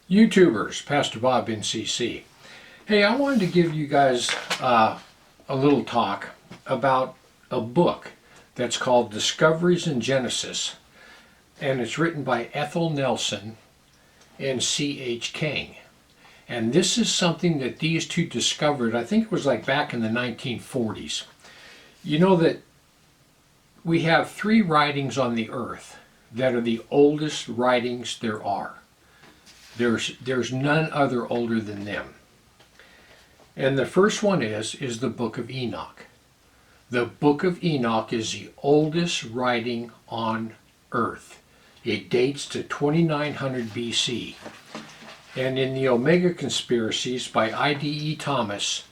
YouTubers, Pastorbobncc. Hey, I wanted to give you guys a little talk about a book that's called Discoveries in Genesis, and it's written by Ethel Nelson and C.H. King. And this is something that these two discovered, I think it was like back in the 1940s. You know that we have three writings on the earth that are the oldest writings there are. There's none other older than them. And the first one is the Book of Enoch. The Book of Enoch is the oldest writing on earth. It dates to 2900 BC. And in the Omega Conspiracies by I.D.E. Thomas,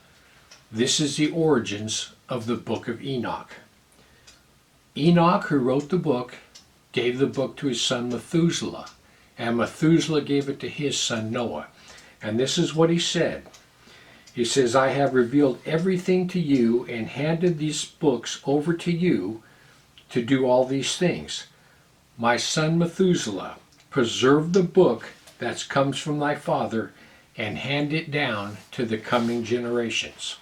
this is the origins of the Book of Enoch. Enoch, who wrote the book, gave the book to his son Methuselah, and Methuselah gave it to his son Noah. And this is what he said. He says, I have revealed everything to you and handed these books over to you to do all these things. My son Methuselah, preserve the book that comes from thy father and hand it down to the coming generations.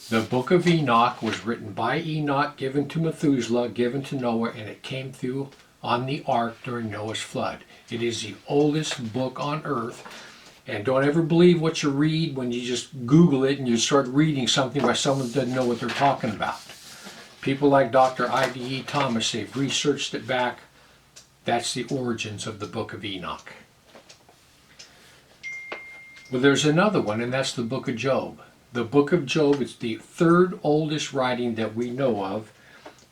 The Book of Enoch was written by Enoch, given to Methuselah, given to Noah, and it came through on the ark during Noah's flood. It is the oldest book on earth. And don't ever believe what you read when you just Google it and you start reading something by someone that doesn't know what they're talking about. People like Dr. I.D.E. Thomas, they've researched it back. That's the origins of the Book of Enoch. Well, there's another one, and that's the Book of Job. The Book of Job is the third oldest writing that we know of,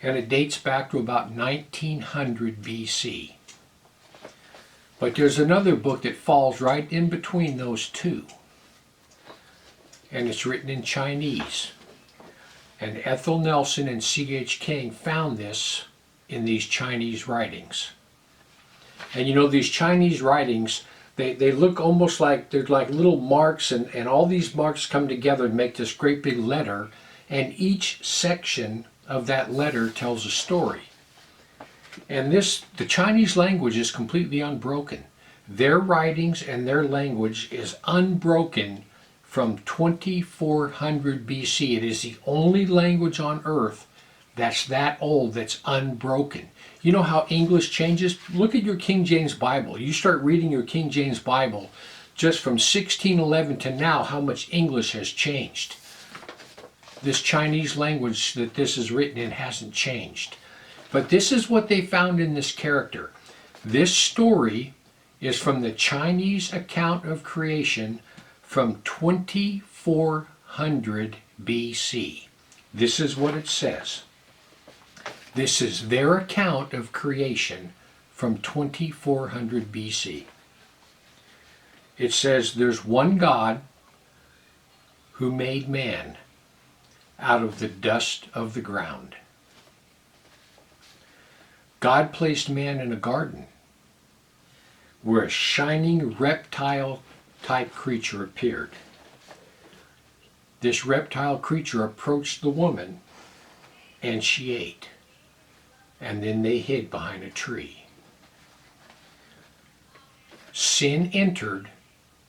and it dates back to about 1900 BC. But there's another book that falls right in between those two, and it's written in Chinese. And Ethel Nelson and C.H. King found this in these Chinese writings. And you know, these Chinese writings, they look almost like they're like little marks, and all these marks come together and make this great big letter, and each section of that letter tells a story. And the Chinese language is completely unbroken. Their writings and their language is unbroken from 2400 BC. It is the only language on earth that's that old, that's unbroken. You know how English changes? Look at your King James Bible. You start reading your King James Bible just from 1611 to now, how much English has changed. This Chinese language that this is written in hasn't changed. But this is what they found in this character. This story is from the Chinese account of creation from 2400 BC. This is what it says. This is their account of creation from 2400 BC. It says there's one God who made man out of the dust of the ground. God placed man in a garden where a shining reptile-type creature appeared. This reptile creature approached the woman and she ate. And then they hid behind a tree. Sin entered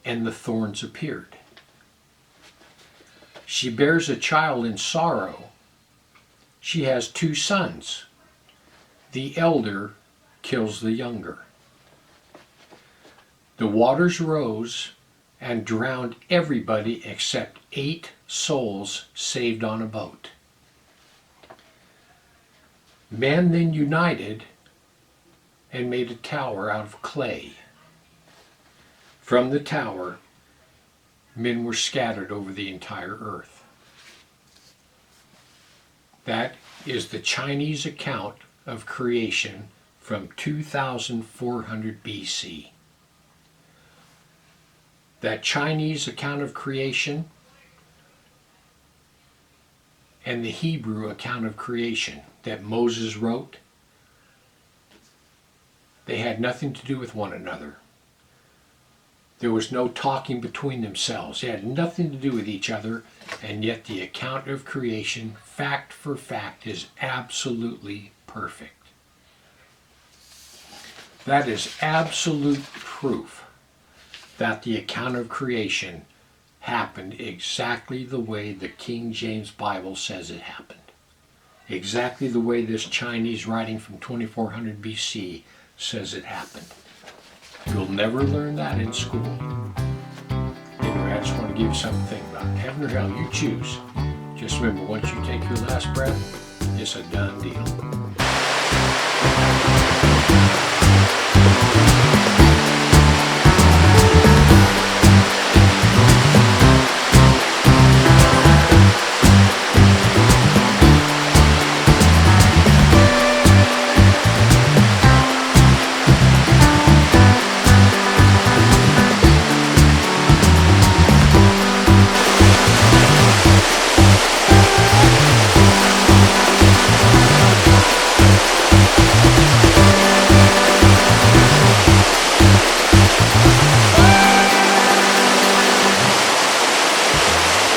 and the thorns appeared. She bears a child in sorrow. She has two sons. The elder kills the younger. The waters rose and drowned everybody except 8 souls saved on a boat. Man then united and made a tower out of clay. From the tower, men were scattered over the entire earth. That is the Chinese account of creation from 2400 BC. That Chinese account of creation and the Hebrew account of creation that Moses wrote, they had nothing to do with one another. There was no talking between themselves. They had nothing to do with each other, and yet the account of creation, fact for fact, is absolutely perfect. That is absolute proof that the account of creation happened exactly the way the King James Bible says it happened. Exactly the way this Chinese writing from 2400 BC says it happened. You'll never learn that in school. Anyway, I just want to give you something to think about. Heaven or hell, you choose. Just remember, once you take your last breath, it's a done deal.